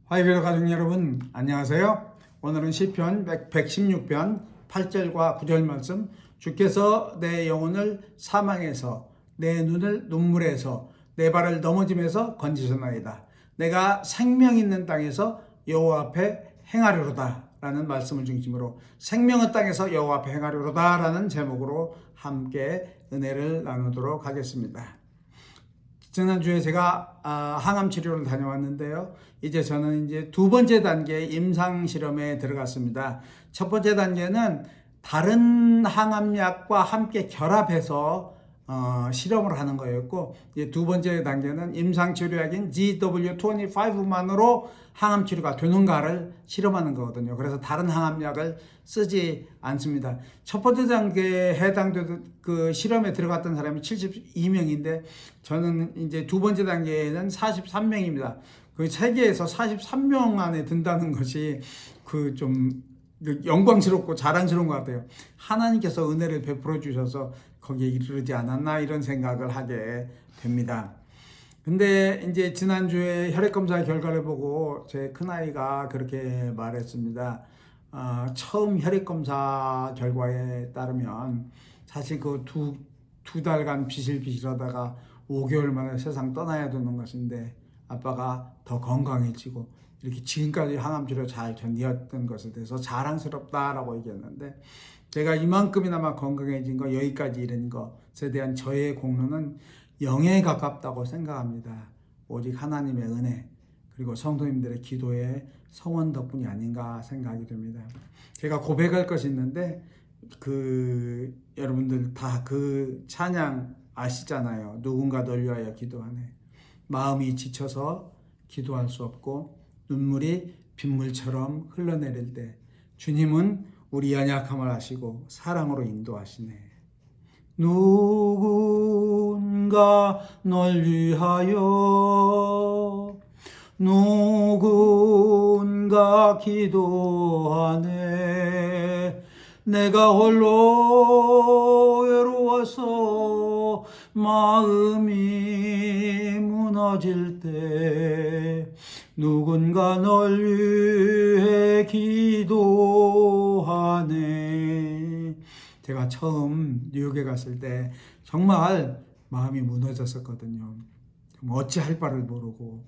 화요일 가족 여러분 안녕하세요. 오늘은 시편 116편 8절과 9절 말씀. 주께서 내 영혼을 사망에서 내 눈을 눈물에서 내 발을 넘어짐에서 건지셨나이다. 내가 생명 있는 땅에서 여호와 앞에 행하려로다 라는 말씀을 중심으로 생명의 땅에서 여호와 앞에 행하려로다 라는 제목으로 함께 은혜를 나누도록 하겠습니다. 지난주에 제가 항암 치료를 다녀왔는데요. 이제 저는 두 번째 단계 임상 실험에 들어갔습니다. 첫 번째 단계는 다른 항암약과 함께 결합해서 실험을 하는 거였고, 이제 두 번째 단계는 임상 치료약인 GW25만으로 항암 치료가 되는가를 실험하는 거거든요. 그래서 다른 항암약을 쓰지 않습니다. 첫 번째 단계에 해당되는 그 실험에 들어갔던 사람이 72명인데 저는 이제 두 번째 단계에는 43명입니다. 그 세계에서 43명 안에 든다는 것이 좀 영광스럽고 자랑스러운 것 같아요. 하나님께서 은혜를 베풀어 주셔서 거기에 이르지 않았나 이런 생각을 하게 됩니다. 근데 이제 지난주에 혈액검사 결과를 보고 제 큰아이가 그렇게 말했습니다. 처음 혈액검사 결과에 따르면 사실 그 두 달간 비실비실하다가 5개월 만에 세상 떠나야 되는 것인데 아빠가 더 건강해지고 이렇게 지금까지 항암치료 잘 견디었던 것에 대해서 자랑스럽다라고 얘기했는데, 제가 이만큼이나마 건강해진 거, 여기까지 이른 것에 대한 저의 공로는 영에 가깝다고 생각합니다. 오직 하나님의 은혜 그리고 성도님들의 기도의 성원 덕분이 아닌가 생각이 됩니다. 제가 고백할 것이 있는데 여러분들 다 그 찬양 아시잖아요. 누군가 널 위하여 기도하네. 마음이 지쳐서 기도할 수 없고 눈물이 빗물처럼 흘러내릴 때 주님은 우리 연약함을 아시고 사랑으로 인도하시네. 누군가 널 위하여 누군가 기도하네. 내가 홀로 외로워서 마음이 무너질 때 누군가 널 위해 기도하네. 제가 처음 뉴욕에 갔을 때 정말 마음이 무너졌었거든요. 어찌할 바를 모르고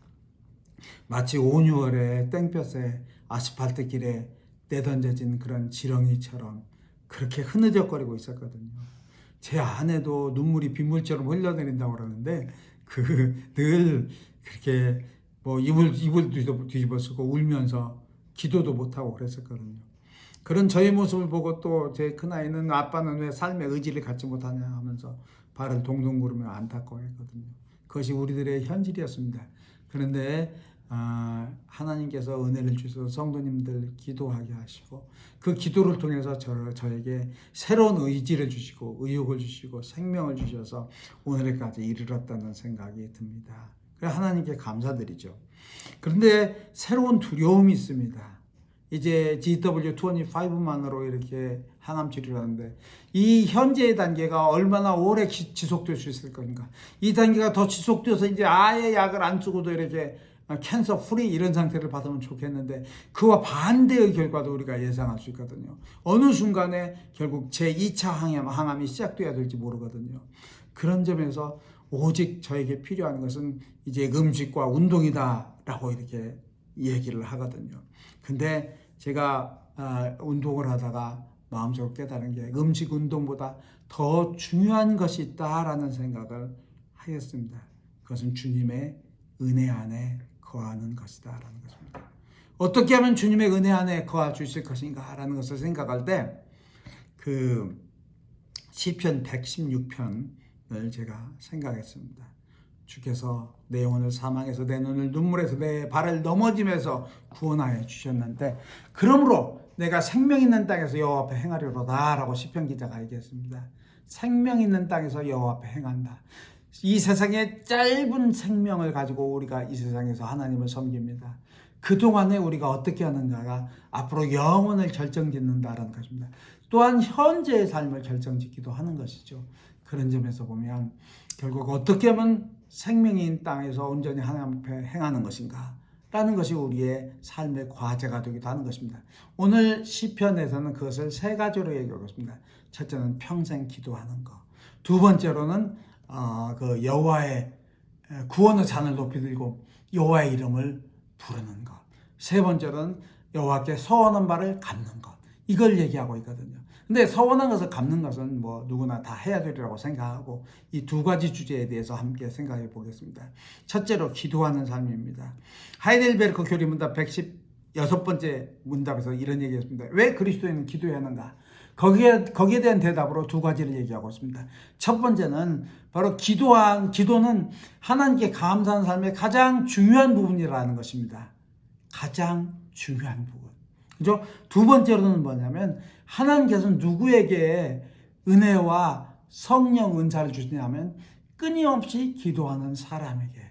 마치 온유월의 땡볕에 아스팔트 길에 내던져진 그런 지렁이처럼 그렇게 흐느적거리고 있었거든요. 제 아내도 눈물이 빗물처럼 흘러내린다고 그러는데 늘 그렇게 이불 뒤집어 쓰고 울면서 기도도 못하고 그랬었거든요. 그런 저의 모습을 보고 또 제 큰아이는 아빠는 왜 삶의 의지를 갖지 못하냐 하면서 발을 동동 구르며 안타까워했거든요. 그것이 우리들의 현실이었습니다. 그런데 하나님께서 은혜를 주셔서 성도님들 기도하게 하시고 그 기도를 통해서 저에게 새로운 의지를 주시고 의욕을 주시고 생명을 주셔서 오늘까지 이르렀다는 생각이 듭니다. 그래서 하나님께 감사드리죠. 그런데 새로운 두려움이 있습니다. 이제 GW25만으로 이렇게 항암 치료를 하는데 이 현재의 단계가 얼마나 오래 지속될 수 있을 건가. 이 단계가 더 지속돼서 이제 아예 약을 안 쓰고도 이렇게 캔서 프리 이런 상태를 받으면 좋겠는데 그와 반대의 결과도 우리가 예상할 수 있거든요. 어느 순간에 결국 제2차 항암이 시작돼야 될지 모르거든요. 그런 점에서 오직 저에게 필요한 것은 이제 음식과 운동이다 라고 이렇게 얘기를 하거든요. 근데 제가 운동을 하다가 마음속으로 깨달은 게 음식 운동보다 더 중요한 것이 있다라는 생각을 하였습니다. 그것은 주님의 은혜 안에 거하는 것이다 라는 것입니다. 어떻게 하면 주님의 은혜 안에 거할 수 있을 것인가 라는 것을 생각할 때 시편 116편을 제가 생각했습니다. 주께서 내 영혼을 사망에서 내 눈을 눈물에서 내 발을 넘어짐에서 구원하여 주셨는데 그러므로 내가 생명 있는 땅에서 여호와 앞에 행하려로다 라고 시편 기자가 얘기했습니다. 생명 있는 땅에서 여호와 앞에 행한다. 이 세상의 짧은 생명을 가지고 우리가 이 세상에서 하나님을 섬깁니다. 그동안에 우리가 어떻게 하는가가 앞으로 영혼을 결정짓는다라는 것입니다. 또한 현재의 삶을 결정짓기도 하는 것이죠. 그런 점에서 보면 결국 어떻게 하면 생명인 땅에서 온전히 하나님 앞에 행하는 것인가 라는 것이 우리의 삶의 과제가 되기도 하는 것입니다. 오늘 시편에서는 그것을 세 가지로 얘기하고 있습니다. 첫째는 평생 기도하는 것. 두 번째로는 그 여호와의 구원의 잔을 높이 들고 여호와의 이름을 부르는 것. 세 번째로는 여호와께 서원한 바를 갚는 것. 이걸 얘기하고 있거든요. 근데 서원한 것을 갚는 것은 뭐 누구나 다 해야 되리라고 생각하고 이 두 가지 주제에 대해서 함께 생각해 보겠습니다. 첫째로 기도하는 삶입니다. 하이델베르크 교리문답 116번째 문답에서 이런 얘기했습니다. 왜 그리스도인은 기도해야 하는가? 거기에 대한 대답으로 두 가지를 얘기하고 있습니다. 첫 번째는 바로 기도는 하나님께 감사하는 삶의 가장 중요한 부분이라는 것입니다. 가장 중요한 부분. 그죠? 두 번째로는 뭐냐면 하나님께서 누구에게 은혜와 성령 은사를 주시냐면 끊임없이 기도하는 사람에게,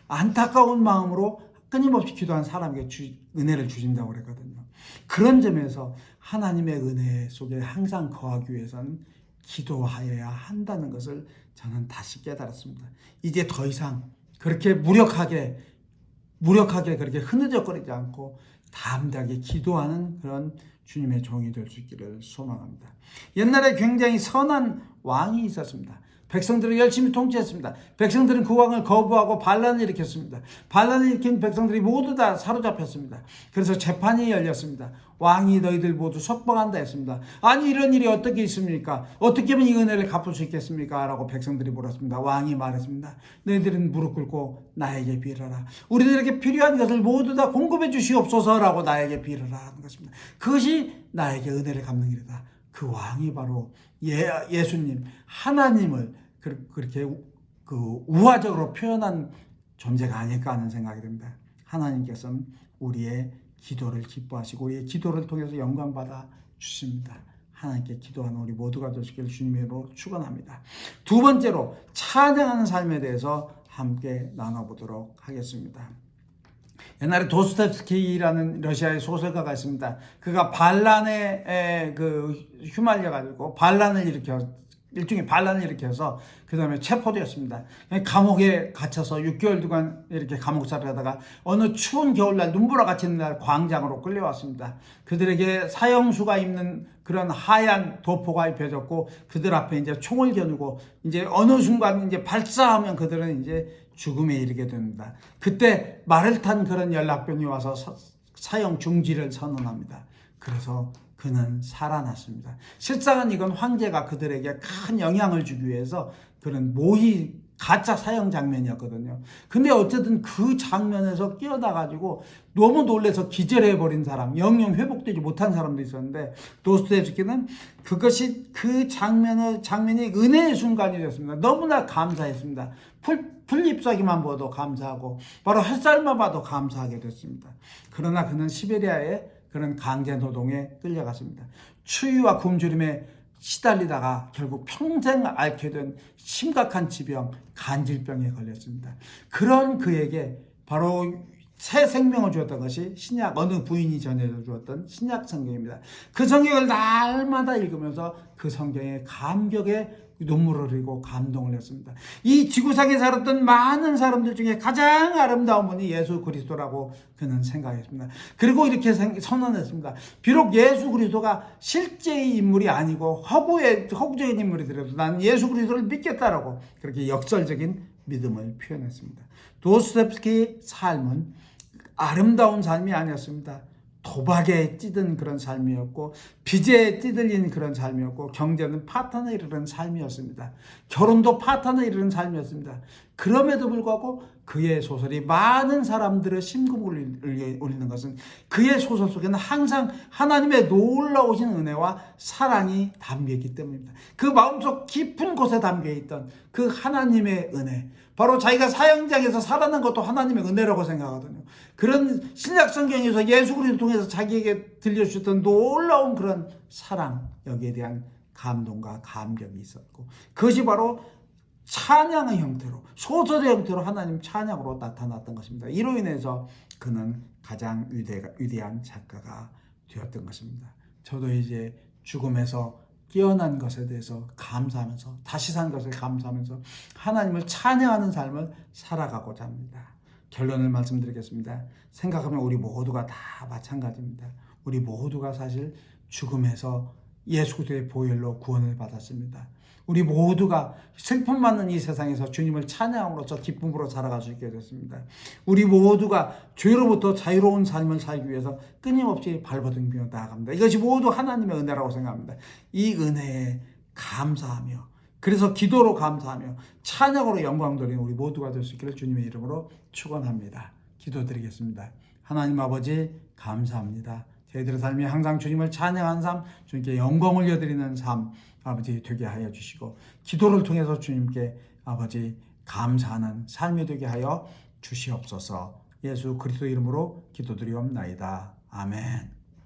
안타까운 마음으로 끊임없이 기도하는 사람에게 은혜를 주신다고 그랬거든요. 그런 점에서 하나님의 은혜 속에 항상 거하기 위해서는 기도하여야 한다는 것을 저는 다시 깨달았습니다. 이제 더 이상 그렇게 무력하게 그렇게 흐느적거리지 않고 담대하게 기도하는 그런 주님의 종이 될 수 있기를 소망합니다. 옛날에 굉장히 선한 왕이 있었습니다. 백성들을 열심히 통치했습니다. 백성들은 그 왕을 거부하고 반란을 일으켰습니다. 반란을 일으킨 백성들이 모두 다 사로잡혔습니다. 그래서 재판이 열렸습니다. 왕이 너희들 모두 석방한다 했습니다. 아니 이런 일이 어떻게 있습니까? 어떻게 하면 이 은혜를 갚을 수 있겠습니까? 라고 백성들이 물었습니다. 왕이 말했습니다. 너희들은 무릎 꿇고 나에게 빌어라. 우리들에게 필요한 것을 모두 다 공급해 주시옵소서라고 나에게 빌어라 하는 것입니다. 그것이 나에게 은혜를 갚는 길이다. 그 왕이 바로 예수님, 하나님을 그렇게 우화적으로 표현한 존재가 아닐까 하는 생각이 듭니다. 하나님께서는 우리의 기도를 기뻐하시고 우리의 기도를 통해서 영광받아 주십니다. 하나님께 기도하는 우리 모두가 되시길 주님의 이름으로 축원합니다. 두 번째로 찬양하는 삶에 대해서 함께 나눠보도록 하겠습니다. 옛날에 도스토옙스키라는 러시아의 소설가가 있습니다. 그가 반란에 휘말려가지고 일종의 반란을 일으켜서 그 다음에 체포되었습니다. 감옥에 갇혀서 6개월 동안 이렇게 감옥살이를 하다가 어느 추운 겨울날 눈보라 같이 있는 날 광장으로 끌려왔습니다. 그들에게 사형수가 입는 그런 하얀 도포가 입혀졌고 그들 앞에 이제 총을 겨누고 이제 어느 순간 이제 발사하면 그들은 이제 죽음에 이르게 됩니다. 그때 말을 탄 그런 연락병이 와서 사형 중지를 선언합니다. 그래서 그는 살아났습니다. 실상은 이건 황제가 그들에게 큰 영향을 주기 위해서 그런 모의 가짜 사형 장면이었거든요. 근데 어쨌든 그 장면에서 끼어나가지고 너무 놀라서 기절해버린 사람, 영영 회복되지 못한 사람도 있었는데 도스토옙스키는 그것이 그 장면이 은혜의 순간이 됐습니다. 너무나 감사했습니다. 풀잎사기만 봐도 감사하고 바로 햇살만 봐도 감사하게 됐습니다. 그러나 그는 시베리아에 그런 강제 노동에 끌려갔습니다. 추위와 굶주림에 시달리다가 결국 평생 앓게 된 심각한 지병, 간질병에 걸렸습니다. 그런 그에게 바로 새 생명을 주었던 것이 신약, 어느 부인이 전해져 주었던 신약 성경입니다. 그 성경을 날마다 읽으면서 그 성경의 감격에 눈물을 흘리고 감동을 했습니다. 이 지구상에 살았던 많은 사람들 중에 가장 아름다운 분이 예수 그리스도라고 그는 생각했습니다. 그리고 이렇게 선언했습니다. 비록 예수 그리스도가 실제의 인물이 아니고 허구적인 인물이더라도 나는 예수 그리스도를 믿겠다라고 그렇게 역설적인 믿음을 표현했습니다. 도스토옙스키의 삶은 아름다운 삶이 아니었습니다. 도박에 찌든 그런 삶이었고 빚에 찌들린 그런 삶이었고 경제는 파탄에 이르는 삶이었습니다. 결혼도 파탄에 이르는 삶이었습니다. 그럼에도 불구하고 그의 소설이 많은 사람들의 심금을 울리는 것은 그의 소설 속에는 항상 하나님의 놀라우신 은혜와 사랑이 담겨있기 때문입니다. 그 마음속 깊은 곳에 담겨있던 그 하나님의 은혜, 바로 자기가 사형장에서 살아난 것도 하나님의 은혜라고 생각하거든요. 그런 신약 성경에서 예수 그리스도를 통해서 자기에게 들려주셨던 놀라운 그런 사랑, 여기에 대한 감동과 감격이 있었고 그것이 바로 찬양의 형태로, 소설의 형태로 하나님 찬양으로 나타났던 것입니다. 이로 인해서 그는 가장 위대한 작가가 되었던 것입니다. 저도 이제 죽음에서 깨어난 것에 대해서 감사하면서 다시 산 것을 감사하면서 하나님을 찬양하는 삶을 살아가고자 합니다. 결론을 말씀드리겠습니다. 생각하면 우리 모두가 다 마찬가지입니다. 우리 모두가 사실 죽음에서 예수 그리스도의 보혈로 구원을 받았습니다. 우리 모두가 슬픔 받는 이 세상에서 주님을 찬양함으로써 기쁨으로 살아갈 수 있게 됐습니다. 우리 모두가 죄로부터 자유로운 삶을 살기 위해서 끊임없이 발버둥이며 나아갑니다. 이것이 모두 하나님의 은혜라고 생각합니다. 이 은혜에 감사하며, 그래서 기도로 감사하며 찬양으로 영광 돌리는 우리 모두가 될 수 있기를 주님의 이름으로 축원합니다. 기도드리겠습니다. 하나님 아버지 감사합니다. 저희들의 삶이 항상 주님을 찬양하는 삶, 주님께 영광 올려드리는 삶 아버지 되게 하여 주시고, 기도를 통해서 주님께 아버지 감사하는 삶이 되게 하여 주시옵소서. 예수 그리스도 이름으로 기도드리옵나이다. 아멘.